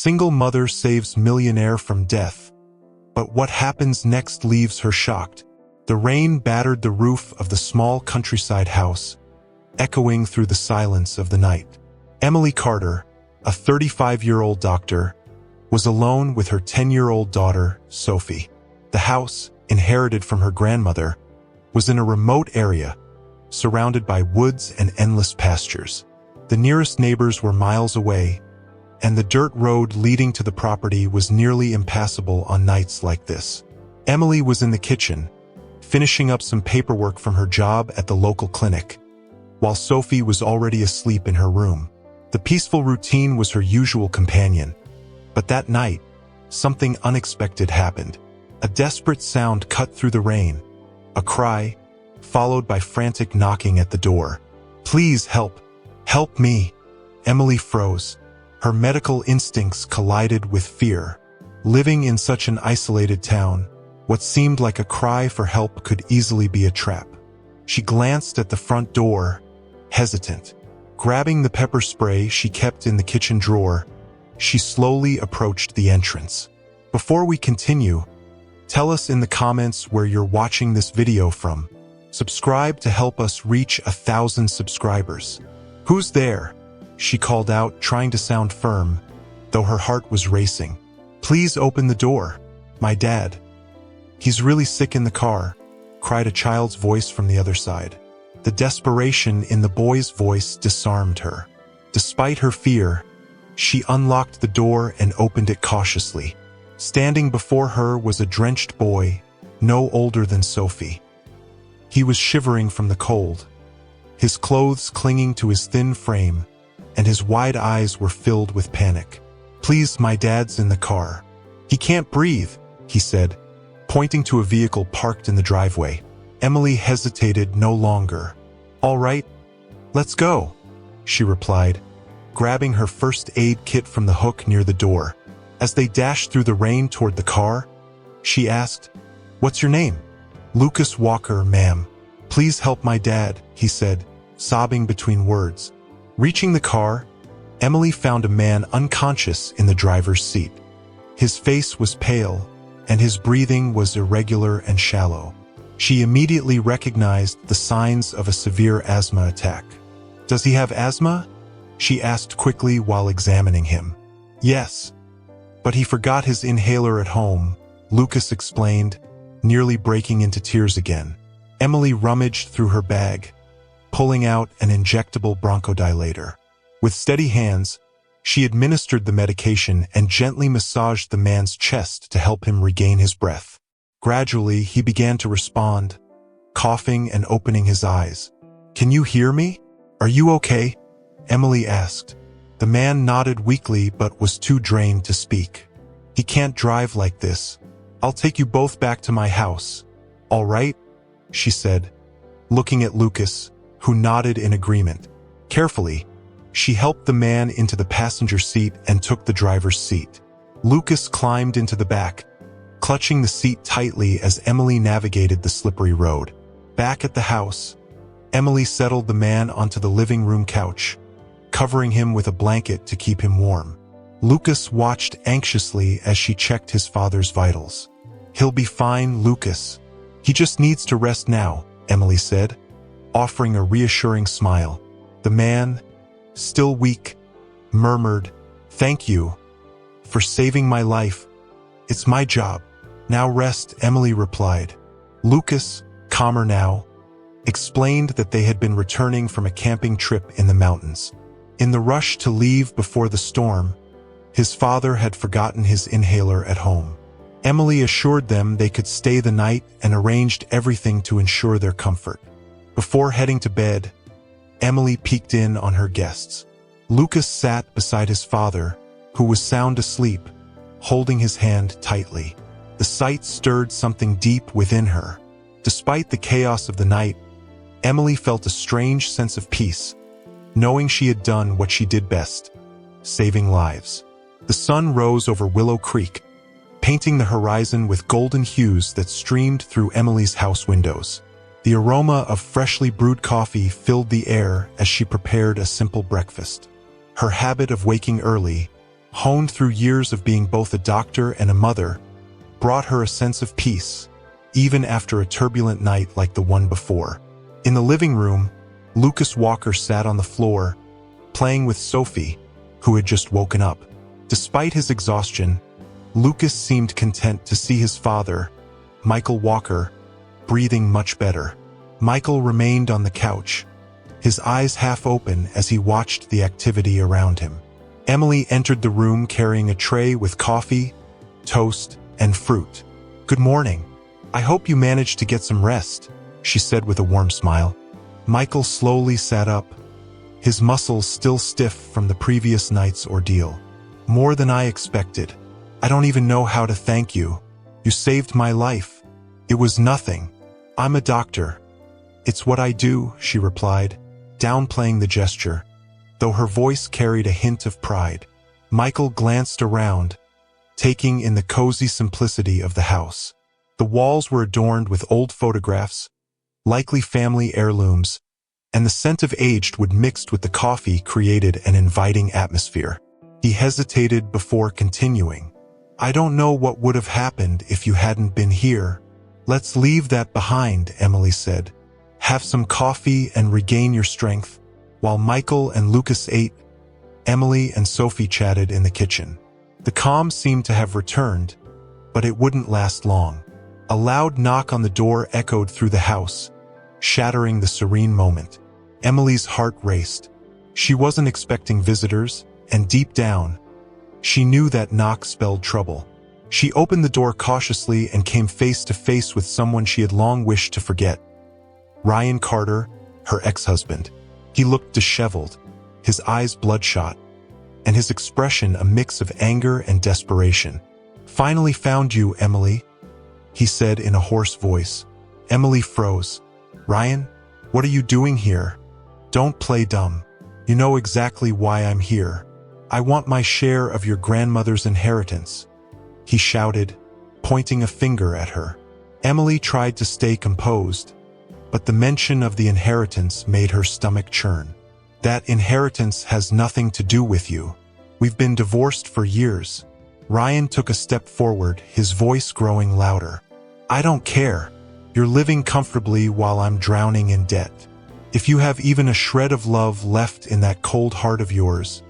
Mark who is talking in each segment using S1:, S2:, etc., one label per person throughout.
S1: Single mother saves millionaire from death. But what happens next leaves her shocked. The rain battered the roof of the small countryside house, echoing through the silence of the night. Emily Carter, a 35-year-old doctor, was alone with her 10-year-old daughter, Sophie. The house, inherited from her grandmother, was in a remote area, surrounded by woods and endless pastures. The nearest neighbors were miles away, and the dirt road leading to the property was nearly impassable on nights like this. Emily was in the kitchen, finishing up some paperwork from her job at the local clinic, while Sophie was already asleep in her room. The peaceful routine was her usual companion, but that night, something unexpected happened. A desperate sound cut through the rain, a cry, followed by frantic knocking at the door. "Please help! Help me!" Emily froze. Her medical instincts collided with fear. Living in such an isolated town, what seemed like a cry for help could easily be a trap. She glanced at the front door, hesitant. Grabbing the pepper spray she kept in the kitchen drawer, she slowly approached the entrance. Before we continue, tell us in the comments where you're watching this video from. Subscribe to help us reach 1,000 subscribers. "Who's there?" she called out, trying to sound firm, though her heart was racing. "Please open the door. My dad. He's really sick in the car," cried a child's voice from the other side. The desperation in the boy's voice disarmed her. Despite her fear, she unlocked the door and opened it cautiously. Standing before her was a drenched boy, no older than Sophie. He was shivering from the cold, his clothes clinging to his thin frame, and his wide eyes were filled with panic. "Please, my dad's in the car. He can't breathe," he said, pointing to a vehicle parked in the driveway. Emily hesitated no longer. "All right, let's go," she replied, grabbing her first aid kit from the hook near the door. As they dashed through the rain toward the car, she asked, "What's your name?" "Lucas Walker, ma'am." "Please help my dad," he said, sobbing between words. Reaching the car, Emily found a man unconscious in the driver's seat. His face was pale, and his breathing was irregular and shallow. She immediately recognized the signs of a severe asthma attack. "Does he have asthma?" she asked quickly while examining him. "Yes, but he forgot his inhaler at home," Lucas explained, nearly breaking into tears again. Emily rummaged through her bag, pulling out an injectable bronchodilator. With steady hands, she administered the medication and gently massaged the man's chest to help him regain his breath. Gradually, he began to respond, coughing and opening his eyes. "Can you hear me? Are you okay?" Emily asked. The man nodded weakly but was too drained to speak. "He can't drive like this. I'll take you both back to my house. All right?" she said, looking at Lucas, who nodded in agreement. Carefully, she helped the man into the passenger seat and took the driver's seat. Lucas climbed into the back, clutching the seat tightly as Emily navigated the slippery road. Back at the house, Emily settled the man onto the living room couch, covering him with a blanket to keep him warm. Lucas watched anxiously as she checked his father's vitals. "He'll be fine, Lucas. He just needs to rest now," Emily said, offering a reassuring smile. The man, still weak, murmured, "Thank you for saving my life. It's my job. Now rest," Emily replied. Lucas, calmer now, explained that they had been returning from a camping trip in the mountains. In the rush to leave before the storm, his father had forgotten his inhaler at home. Emily assured them they could stay the night and arranged everything to ensure their comfort. Before heading to bed, Emily peeked in on her guests. Lucas sat beside his father, who was sound asleep, holding his hand tightly. The sight stirred something deep within her. Despite the chaos of the night, Emily felt a strange sense of peace, knowing she had done what she did best, saving lives. The sun rose over Willow Creek, painting the horizon with golden hues that streamed through Emily's house windows. The aroma of freshly brewed coffee filled the air as she prepared a simple breakfast. Her habit of waking early, honed through years of being both a doctor and a mother, brought her a sense of peace, even after a turbulent night like the one before. In the living room, Lucas Walker sat on the floor, playing with Sophie, who had just woken up. Despite his exhaustion, Lucas seemed content to see his father, Michael Walker, breathing much better. Michael remained on the couch, his eyes half open as he watched the activity around him. Emily entered the room carrying a tray with coffee, toast, and fruit. "Good morning. I hope you managed to get some rest," she said with a warm smile. Michael slowly sat up, his muscles still stiff from the previous night's ordeal. "More than I expected. I don't even know how to thank you. You saved my life." "It was nothing. I'm a doctor. It's what I do," she replied, downplaying the gesture, though her voice carried a hint of pride. Michael glanced around, taking in the cozy simplicity of the house. The walls were adorned with old photographs, likely family heirlooms, and the scent of aged wood mixed with the coffee created an inviting atmosphere. He hesitated before continuing. "I don't know what would have happened if you hadn't been here." "Let's leave that behind," Emily said. "Have some coffee and regain your strength." While Michael and Lucas ate, Emily and Sophie chatted in the kitchen. The calm seemed to have returned, but it wouldn't last long. A loud knock on the door echoed through the house, shattering the serene moment. Emily's heart raced. She wasn't expecting visitors, and deep down, she knew that knock spelled trouble. She opened the door cautiously and came face to face with someone she had long wished to forget. Ryan Carter, her ex-husband. He looked disheveled, his eyes bloodshot, and his expression a mix of anger and desperation. "Finally found you, Emily," he said in a hoarse voice. Emily froze. "Ryan, what are you doing here? Don't play dumb. You know exactly why I'm here. I want my share of your grandmother's inheritance," he shouted, pointing a finger at her. Emily tried to stay composed, but the mention of the inheritance made her stomach churn. "That inheritance has nothing to do with you. We've been divorced for years." Ryan took a step forward, his voice growing louder. "I don't care. You're living comfortably while I'm drowning in debt. If you have even a shred of love left in that cold heart of yours,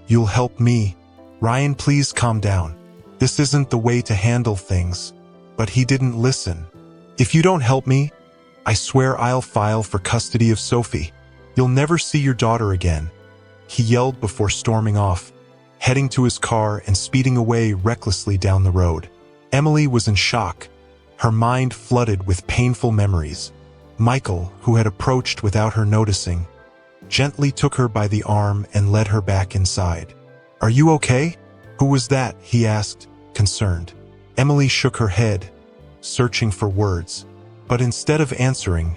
S1: you'll help me." "Ryan, please calm down. This isn't the way to handle things." But he didn't listen. "If you don't help me, I swear I'll file for custody of Sophie. You'll never see your daughter again," he yelled before storming off, heading to his car and speeding away recklessly down the road. Emily was in shock, her mind flooded with painful memories. Michael, who had approached without her noticing, gently took her by the arm and led her back inside. "Are you okay?" "Who was that?" he asked, concerned. Emily shook her head, searching for words. But instead of answering,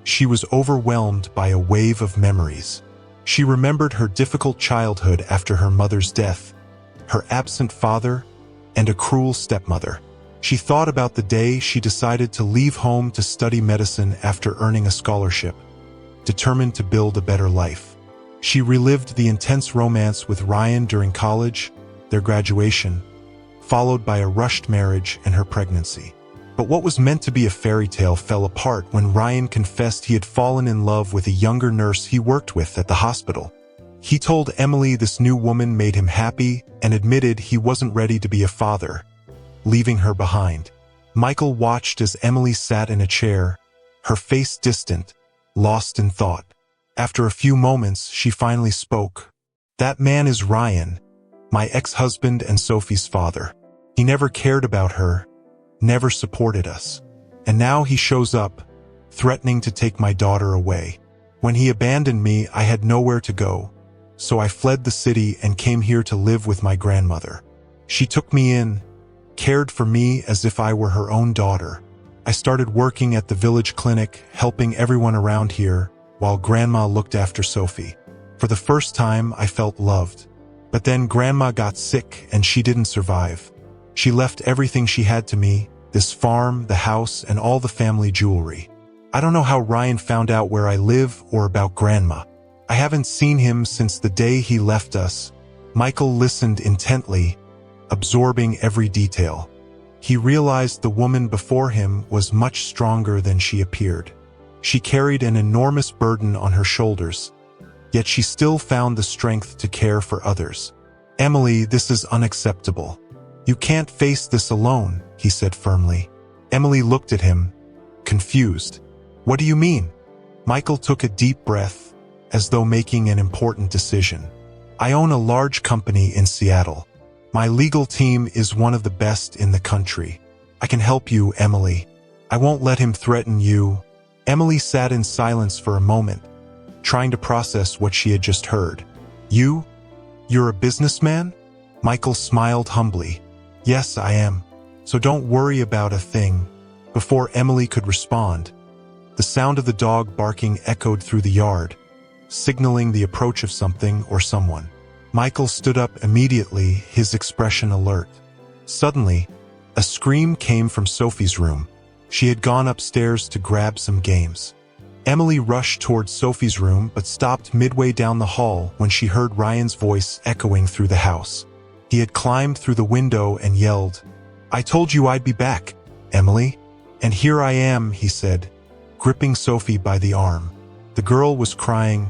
S1: she was overwhelmed by a wave of memories. She remembered her difficult childhood after her mother's death, her absent father, and a cruel stepmother. She thought about the day she decided to leave home to study medicine after earning a scholarship, determined to build a better life. She relived the intense romance with Ryan during college, their graduation, followed by a rushed marriage and her pregnancy. But what was meant to be a fairy tale fell apart when Ryan confessed he had fallen in love with a younger nurse he worked with at the hospital. He told Emily this new woman made him happy and admitted he wasn't ready to be a father, leaving her behind. Michael watched as Emily sat in a chair, her face distant, lost in thought. After a few moments, she finally spoke. "That man is Ryan, my ex-husband and Sophie's father. He never cared about her, never supported us. And now he shows up, threatening to take my daughter away. When he abandoned me, I had nowhere to go, so I fled the city and came here to live with my grandmother. She took me in, cared for me as if I were her own daughter. I started working at the village clinic, helping everyone around here, while Grandma looked after Sophie. For the first time, I felt loved. But then Grandma got sick and she didn't survive. She left everything she had to me, this farm, the house, and all the family jewelry. I don't know how Ryan found out where I live or about Grandma. I haven't seen him since the day he left us, Michael listened intently, absorbing every detail. He realized the woman before him was much stronger than she appeared. She carried an enormous burden on her shoulders, yet she still found the strength to care for others. "Emily, this is unacceptable. You can't face this alone," he said firmly. Emily looked at him, confused. "What do you mean?" Michael took a deep breath, as though making an important decision. "I own a large company in Seattle. My legal team is one of the best in the country. I can help you, Emily. I won't let him threaten you." Emily sat in silence for a moment, trying to process what she had just heard. You're a businessman?" Michael smiled humbly. "Yes, I am. So don't worry about a thing." Before Emily could respond, the sound of the dog barking echoed through the yard, signaling the approach of something or someone. Michael stood up immediately, his expression alert. Suddenly, a scream came from Sophie's room. She had gone upstairs to grab some games. Emily rushed towards Sophie's room but stopped midway down the hall when she heard Ryan's voice echoing through the house. He had climbed through the window and yelled, "I told you I'd be back, Emily. And here I am," he said, gripping Sophie by the arm. The girl was crying,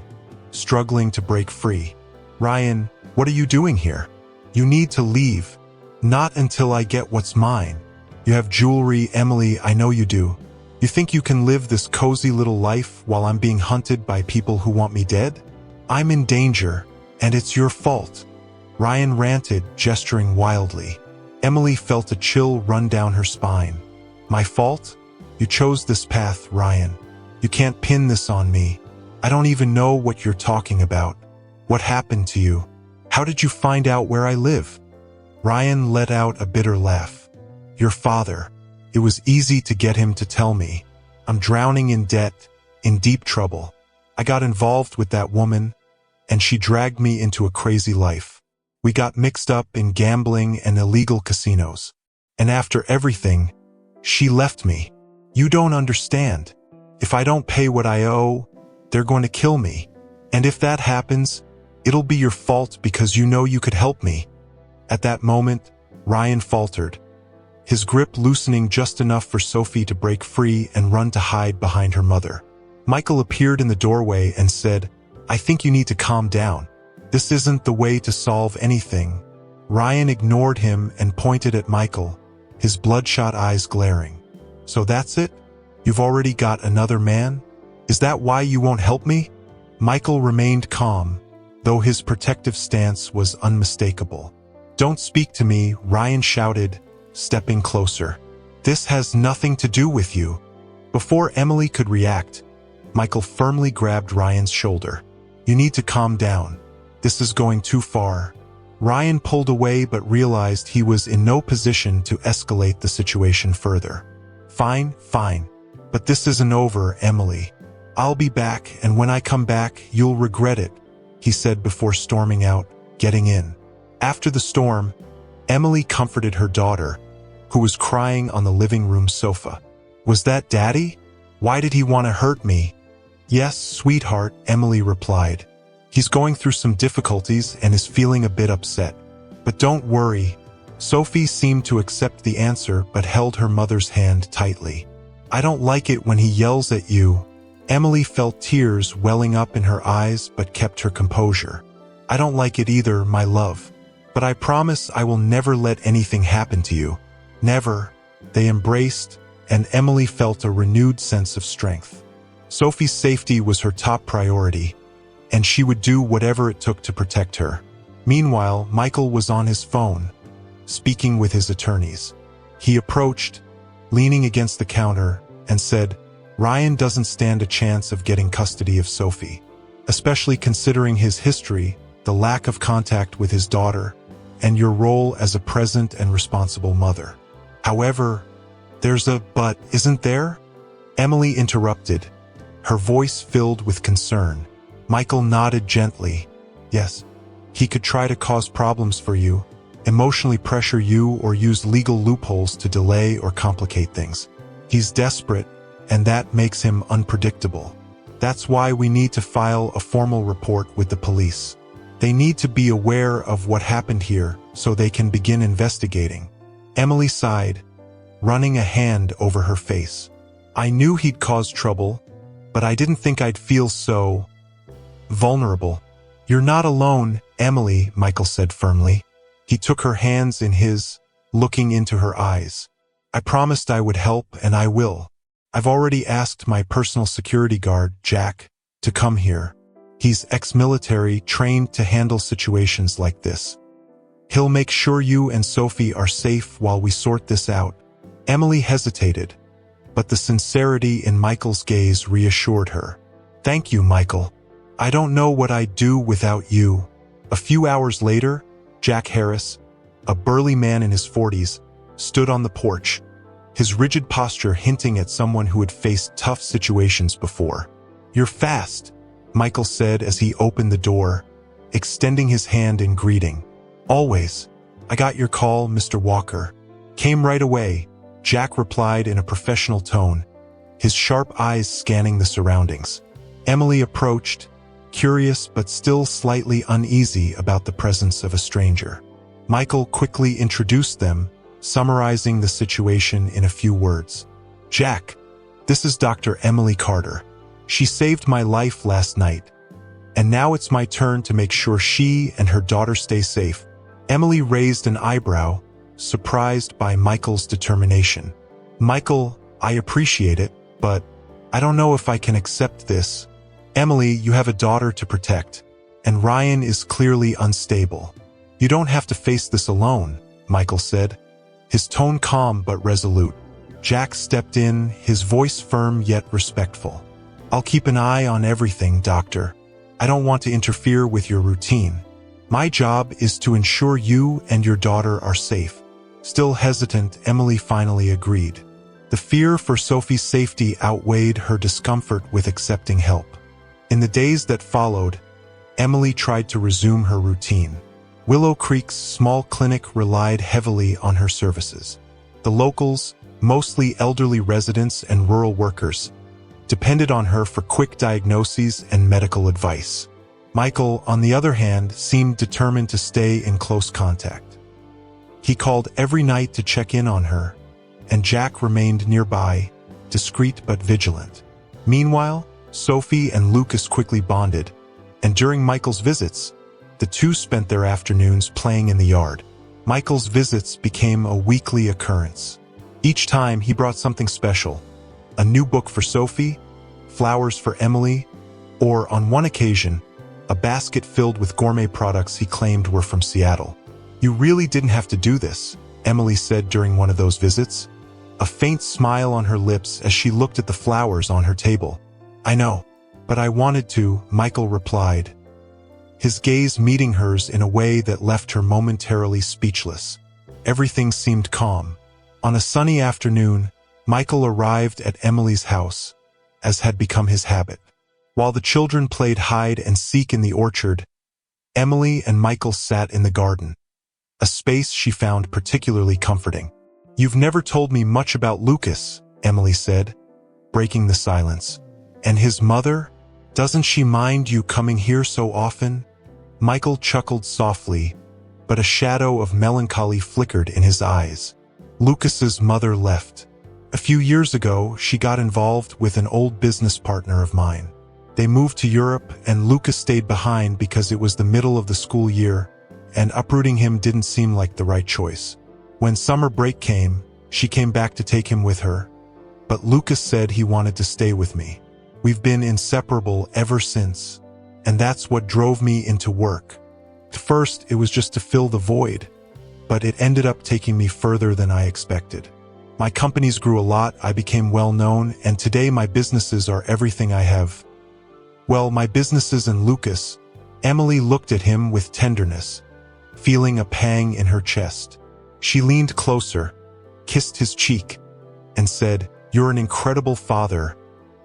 S1: struggling to break free. "Ryan, what are you doing here? You need to leave. Not until I get what's mine. You have jewelry, Emily, I know you do. You think you can live this cozy little life while I'm being hunted by people who want me dead? I'm in danger, and it's your fault." Ryan ranted, gesturing wildly. Emily felt a chill run down her spine. "My fault? You chose this path, Ryan. You can't pin this on me. I don't even know what you're talking about. What happened to you? How did you find out where I live?" Ryan let out a bitter laugh. "Your father. It was easy to get him to tell me. I'm drowning in debt, in deep trouble. I got involved with that woman, and she dragged me into a crazy life. We got mixed up in gambling and illegal casinos. And after everything, she left me. You don't understand. If I don't pay what I owe, they're going to kill me. And if that happens, it'll be your fault because you know you could help me." At that moment, Ryan faltered, his grip loosening just enough for Sophie to break free and run to hide behind her mother. Michael appeared in the doorway and said, "I think you need to calm down. This isn't the way to solve anything." Ryan ignored him and pointed at Michael, his bloodshot eyes glaring. "So that's it? You've already got another man? Is that why you won't help me?" Michael remained calm, though his protective stance was unmistakable. "Don't speak to me," Ryan shouted, stepping closer. "This has nothing to do with you." Before Emily could react, Michael firmly grabbed Ryan's shoulder. "You need to calm down. This is going too far." Ryan pulled away but realized he was in no position to escalate the situation further. Fine. But this isn't over, Emily. I'll be back, and when I come back, you'll regret it," he said before storming out, getting in. After the storm, Emily comforted her daughter, who was crying on the living room sofa. "Was that Daddy? Why did he want to hurt me?" "Yes, sweetheart," Emily replied. "He's going through some difficulties and is feeling a bit upset. But don't worry." Sophie seemed to accept the answer but held her mother's hand tightly. "I don't like it when he yells at you." Emily felt tears welling up in her eyes but kept her composure. "I don't like it either, my love. But I promise I will never let anything happen to you. Never." They embraced, and Emily felt a renewed sense of strength. Sophie's safety was her top priority, and she would do whatever it took to protect her. Meanwhile, Michael was on his phone, speaking with his attorneys. He approached, leaning against the counter, and said, "Ryan doesn't stand a chance of getting custody of Sophie, especially considering his history, the lack of contact with his daughter, and your role as a present and responsible mother. However, there's a but, isn't there?" Emily interrupted, her voice filled with concern. Michael nodded gently. "Yes, he could try to cause problems for you, emotionally pressure you, or use legal loopholes to delay or complicate things. He's desperate, and that makes him unpredictable. That's why we need to file a formal report with the police. They need to be aware of what happened here so they can begin investigating. Emily sighed, running a hand over her face. I knew he'd cause trouble, but I didn't think I'd feel so vulnerable. You're not alone, Emily, Michael said firmly. He took her hands in his, looking into her eyes. I promised I would help, and I will. I've already asked my personal security guard, Jack, to come here. He's ex-military, trained to handle situations like this. He'll make sure you and Sophie are safe while we sort this out. Emily hesitated, but the sincerity in Michael's gaze reassured her. Thank you, Michael. I don't know what I'd do without you. A few hours later, Jack Harris, a burly man in his 40s, stood on the porch, his rigid posture hinting at someone who had faced tough situations before. You're fast, Michael said as he opened the door, extending his hand in greeting. Always. I got your call, Mr. Walker. Came right away, Jack replied in a professional tone, his sharp eyes scanning the surroundings. Emily approached, curious but still slightly uneasy about the presence of a stranger. Michael quickly introduced them, summarizing the situation in a few words. Jack, this is Dr. Emily Carter. She saved my life last night, and now it's my turn to make sure she and her daughter stay safe. Emily raised an eyebrow, surprised by Michael's determination. Michael, I appreciate it, but I don't know if I can accept this. Emily, you have a daughter to protect, and Ryan is clearly unstable. You don't have to face this alone, Michael said, his tone calm but resolute. Jack stepped in, his voice firm yet respectful. I'll keep an eye on everything, Doctor. I don't want to interfere with your routine. My job is to ensure you and your daughter are safe. Still hesitant, Emily finally agreed. The fear for Sophie's safety outweighed her discomfort with accepting help. In the days that followed, Emily tried to resume her routine. Willow Creek's small clinic relied heavily on her services. The locals, mostly elderly residents and rural workers, depended on her for quick diagnoses and medical advice. Michael, on the other hand, seemed determined to stay in close contact. He called every night to check in on her, and Jack remained nearby, discreet but vigilant. Meanwhile, Sophie and Lucas quickly bonded, and during Michael's visits, the two spent their afternoons playing in the yard. Michael's visits became a weekly occurrence. Each time he brought something special, a new book for Sophie, flowers for Emily, or on one occasion, a basket filled with gourmet products he claimed were from Seattle. You really didn't have to do this, Emily said during one of those visits, a faint smile on her lips as she looked at the flowers on her table. I know, but I wanted to, Michael replied, his gaze meeting hers in a way that left her momentarily speechless. Everything seemed calm. On a sunny afternoon, Michael arrived at Emily's house, as had become his habit. While the children played hide and seek in the orchard, Emily and Michael sat in the garden, a space she found particularly comforting. You've never told me much about Lucas, Emily said, breaking the silence. And his mother? Doesn't she mind you coming here so often? Michael chuckled softly, but a shadow of melancholy flickered in his eyes. Lucas's mother left. A few years ago, she got involved with an old business partner of mine. They moved to Europe, and Lucas stayed behind because it was the middle of the school year, and uprooting him didn't seem like the right choice. When summer break came, she came back to take him with her, but Lucas said he wanted to stay with me. We've been inseparable ever since, and that's what drove me into work. At first, it was just to fill the void, but it ended up taking me further than I expected. My companies grew a lot, I became well known, and today my businesses are everything I have. Well, my businesses and Lucas. Emily looked at him with tenderness, feeling a pang in her chest. She leaned closer, kissed his cheek, and said, "You're an incredible father,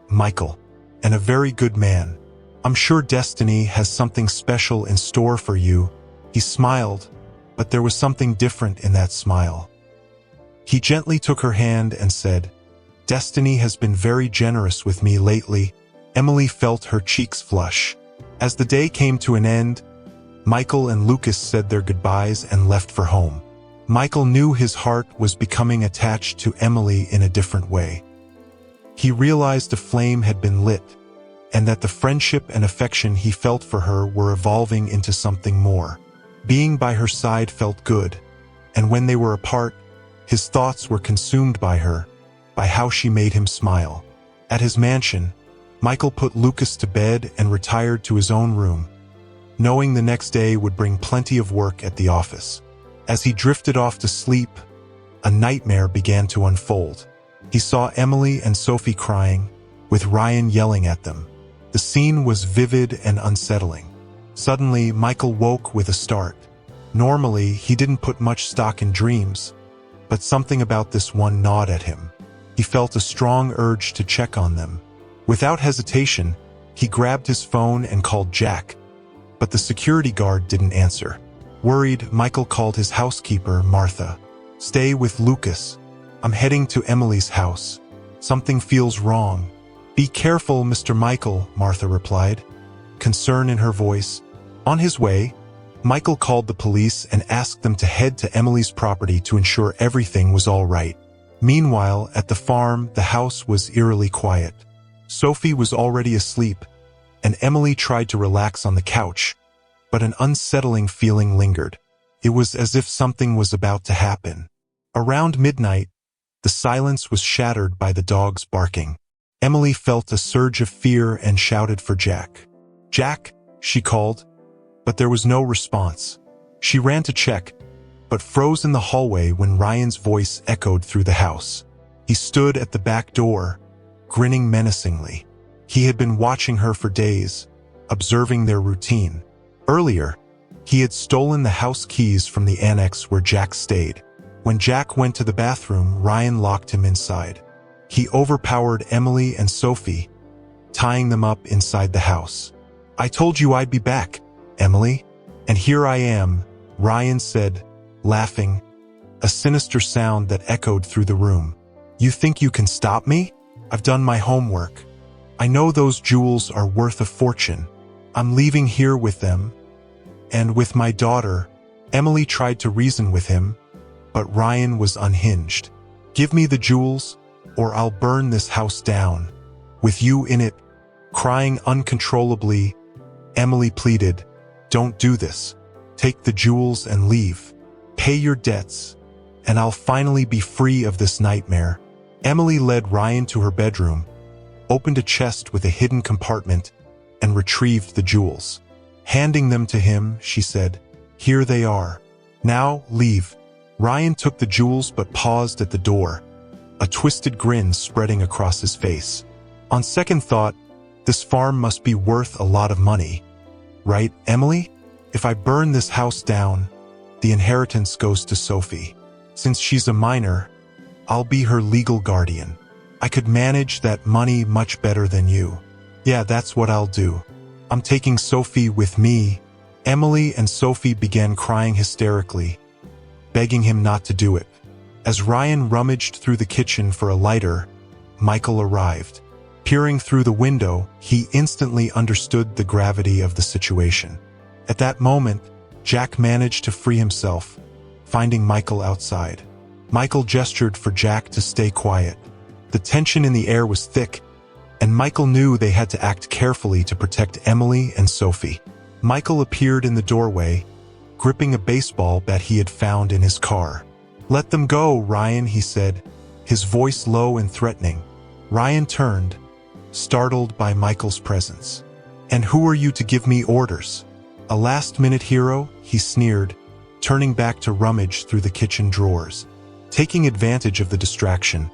S1: Michael, and a very good man. I'm sure destiny has something special in store for you." He smiled, but there was something different in that smile. He gently took her hand and said, "Destiny has been very generous with me lately." Emily felt her cheeks flush. As the day came to an end, Michael and Lucas said their goodbyes and left for home. Michael knew his heart was becoming attached to Emily in a different way. He realized a flame had been lit, and that the friendship and affection he felt for her were evolving into something more. Being by her side felt good, and when they were apart, his thoughts were consumed by her, by how she made him smile. At his mansion, Michael put Lucas to bed and retired to his own room, knowing the next day would bring plenty of work at the office. As he drifted off to sleep, a nightmare began to unfold. He saw Emily and Sophie crying, with Ryan yelling at them. The scene was vivid and unsettling. Suddenly, Michael woke with a start. Normally, he didn't put much stock in dreams, but something about this one gnawed at him. He felt a strong urge to check on them. Without hesitation, he grabbed his phone and called Jack, but the security guard didn't answer. Worried, Michael called his housekeeper, Martha. "Stay with Lucas. I'm heading to Emily's house. Something feels wrong." "Be careful, Mr. Michael," Martha replied, concern in her voice. On his way, Michael called the police and asked them to head to Emily's property to ensure everything was all right. Meanwhile, at the farm, the house was eerily quiet. Sophie was already asleep, and Emily tried to relax on the couch, but an unsettling feeling lingered. It was as if something was about to happen. Around midnight, the silence was shattered by the dogs barking. Emily felt a surge of fear and shouted for Jack. "Jack," she called, but there was no response. She ran to check, but froze in the hallway when Ryan's voice echoed through the house. He stood at the back door, grinning menacingly. He had been watching her for days, observing their routine. Earlier, he had stolen the house keys from the annex where Jack stayed. When Jack went to the bathroom, Ryan locked him inside. He overpowered Emily and Sophie, tying them up inside the house. "I told you I'd be back, Emily, and here I am," Ryan said, laughing, a sinister sound that echoed through the room. "You think you can stop me? I've done my homework. I know those jewels are worth a fortune. I'm leaving here with them, and with my daughter." Emily tried to reason with him, but Ryan was unhinged. "Give me the jewels, or I'll burn this house down, with you in it." Crying uncontrollably, Emily pleaded, "Don't do this. Take the jewels and leave. Pay your debts, and I'll finally be free of this nightmare." Emily led Ryan to her bedroom, opened a chest with a hidden compartment, and retrieved the jewels. Handing them to him, she said, "Here they are. Now, leave." Ryan took the jewels but paused at the door, a twisted grin spreading across his face. On second thought, this farm must be worth a lot of money. Right, Emily? If I burn this house down, the inheritance goes to Sophie. Since she's a minor, I'll be her legal guardian. I could manage that money much better than you. Yeah, that's what I'll do. I'm taking Sophie with me." Emily and Sophie began crying hysterically, begging him not to do it. As Ryan rummaged through the kitchen for a lighter, Michael arrived. Peering through the window, he instantly understood the gravity of the situation. At that moment, Jack managed to free himself, finding Michael outside. Michael gestured for Jack to stay quiet. The tension in the air was thick, and Michael knew they had to act carefully to protect Emily and Sophie. Michael appeared in the doorway, gripping a baseball bat he had found in his car. "Let them go, Ryan," he said, his voice low and threatening. Ryan turned, startled by Michael's presence. "And who are you to give me orders? A last-minute hero?" he sneered, turning back to rummage through the kitchen drawers. Taking advantage of the distraction,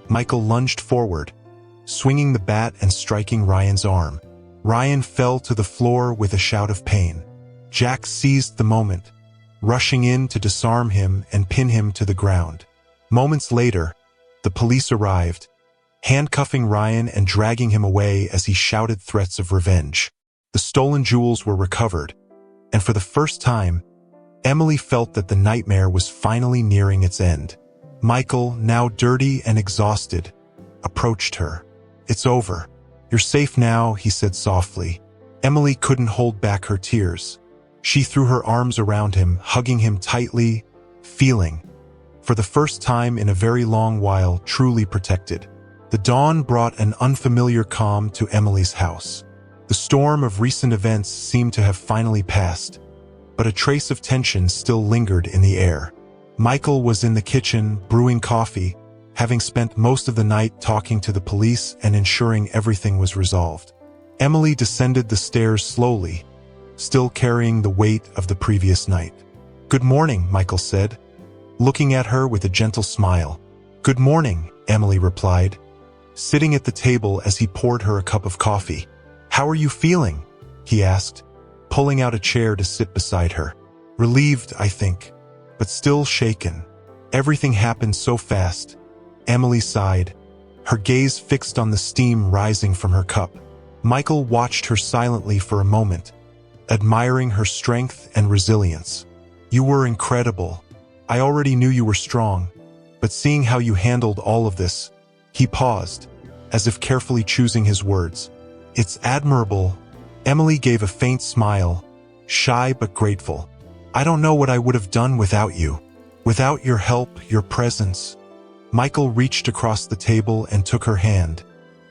S1: Michael lunged forward, swinging the bat and striking Ryan's arm. Ryan fell to the floor with a shout of pain. Jack seized the moment, rushing in to disarm him and pin him to the ground. Moments later, the police arrived, handcuffing Ryan and dragging him away as he shouted threats of revenge. The stolen jewels were recovered, and for the first time, Emily felt that the nightmare was finally nearing its end. Michael, now dirty and exhausted, approached her. "It's over. You're safe now," he said softly. Emily couldn't hold back her tears. She threw her arms around him, hugging him tightly, feeling, for the first time in a very long while, truly protected. The dawn brought an unfamiliar calm to Emily's house. The storm of recent events seemed to have finally passed, but a trace of tension still lingered in the air. Michael was in the kitchen, brewing coffee, having spent most of the night talking to the police and ensuring everything was resolved. Emily descended the stairs slowly, still carrying the weight of the previous night. "Good morning," Michael said, looking at her with a gentle smile. "Good morning," Emily replied, sitting at the table as he poured her a cup of coffee. "How are you feeling?" he asked, pulling out a chair to sit beside her. "Relieved, I think, but still shaken. Everything happened so fast." Emily sighed, her gaze fixed on the steam rising from her cup. Michael watched her silently for a moment, admiring her strength and resilience. "You were incredible. I already knew you were strong, but seeing how you handled all of this..." He paused, as if carefully choosing his words. "It's admirable." Emily gave a faint smile, shy but grateful. "I don't know what I would have done without you. Without your help, your presence." Michael reached across the table and took her hand,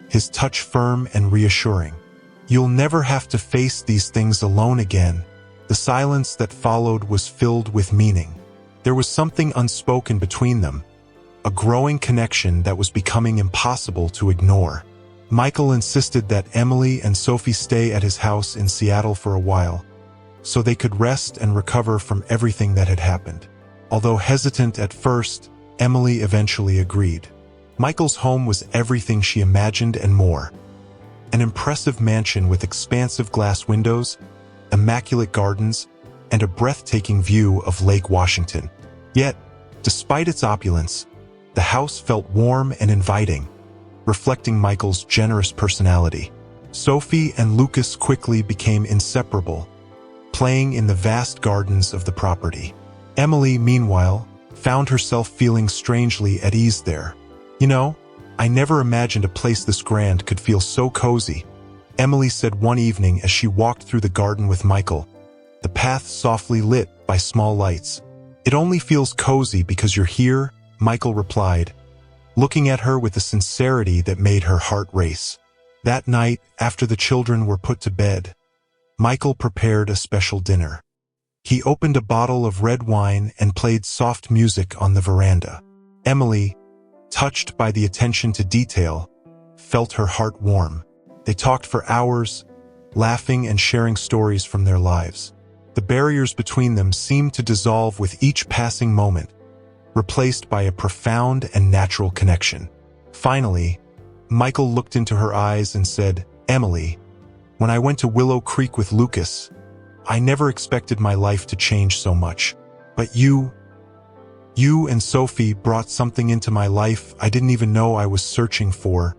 S1: his touch firm and reassuring. "You'll never have to face these things alone again." The silence that followed was filled with meaning. There was something unspoken between them, a growing connection that was becoming impossible to ignore. Michael insisted that Emily and Sophie stay at his house in Seattle for a while, so they could rest and recover from everything that had happened. Although hesitant at first, Emily eventually agreed. Michael's home was everything she imagined and more. An impressive mansion with expansive glass windows, immaculate gardens, and a breathtaking view of Lake Washington. Yet, despite its opulence, the house felt warm and inviting, reflecting Michael's generous personality. Sophie and Lucas quickly became inseparable, playing in the vast gardens of the property. Emily, meanwhile, found herself feeling strangely at ease there. "You know, I never imagined a place this grand could feel so cozy," Emily said one evening as she walked through the garden with Michael, the path softly lit by small lights. "It only feels cozy because you're here," Michael replied, looking at her with a sincerity that made her heart race. That night, after the children were put to bed, Michael prepared a special dinner. He opened a bottle of red wine and played soft music on the veranda. Emily, touched by the attention to detail, felt her heart warm. They talked for hours, laughing and sharing stories from their lives. The barriers between them seemed to dissolve with each passing moment, replaced by a profound and natural connection. Finally, Michael looked into her eyes and said, "Emily, when I went to Willow Creek with Lucas, I never expected my life to change so much. But you and Sophie brought something into my life I didn't even know I was searching for."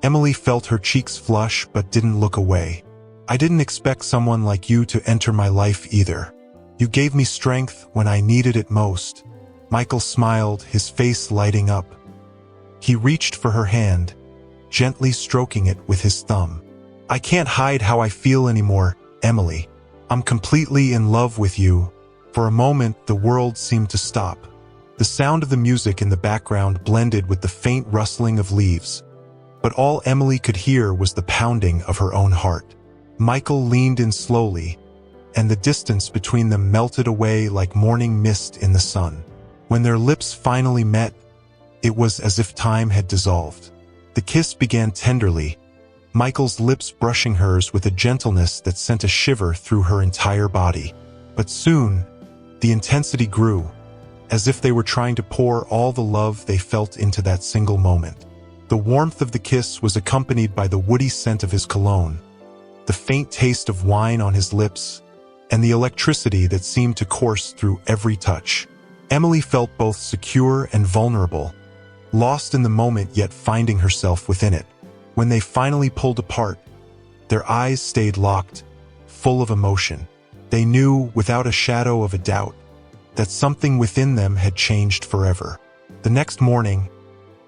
S1: Emily felt her cheeks flush but didn't look away. "I didn't expect someone like you to enter my life either. You gave me strength when I needed it most." Michael smiled, his face lighting up. He reached for her hand, gently stroking it with his thumb. "I can't hide how I feel anymore, Emily. I'm completely in love with you." For a moment, the world seemed to stop. The sound of the music in the background blended with the faint rustling of leaves, but all Emily could hear was the pounding of her own heart. Michael leaned in slowly, and the distance between them melted away like morning mist in the sun. When their lips finally met, it was as if time had dissolved. The kiss began tenderly, Michael's lips brushing hers with a gentleness that sent a shiver through her entire body. But soon, the intensity grew, as if they were trying to pour all the love they felt into that single moment. The warmth of the kiss was accompanied by the woody scent of his cologne, the faint taste of wine on his lips, and the electricity that seemed to course through every touch. Emily felt both secure and vulnerable, lost in the moment yet finding herself within it. When they finally pulled apart, their eyes stayed locked, full of emotion. They knew, without a shadow of a doubt, that something within them had changed forever. The next morning,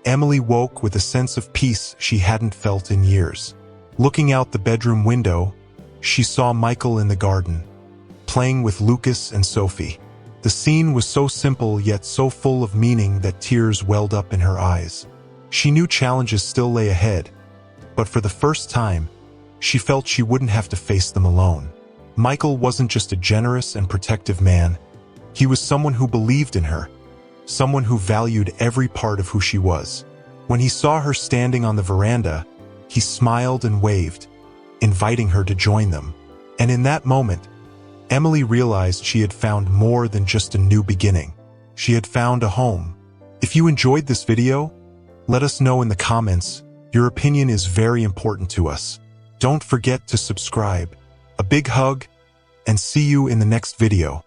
S1: Emily woke with a sense of peace she hadn't felt in years. Looking out the bedroom window, she saw Michael in the garden, playing with Lucas and Sophie. The scene was so simple yet so full of meaning that tears welled up in her eyes. She knew challenges still lay ahead, but for the first time, she felt she wouldn't have to face them alone. Michael wasn't just a generous and protective man. He was someone who believed in her, someone who valued every part of who she was. When he saw her standing on the veranda, he smiled and waved, inviting her to join them. And in that moment, Emily realized she had found more than just a new beginning. She had found a home. If you enjoyed this video, let us know in the comments. Your opinion is very important to us. Don't forget to subscribe. A big hug, and see you in the next video.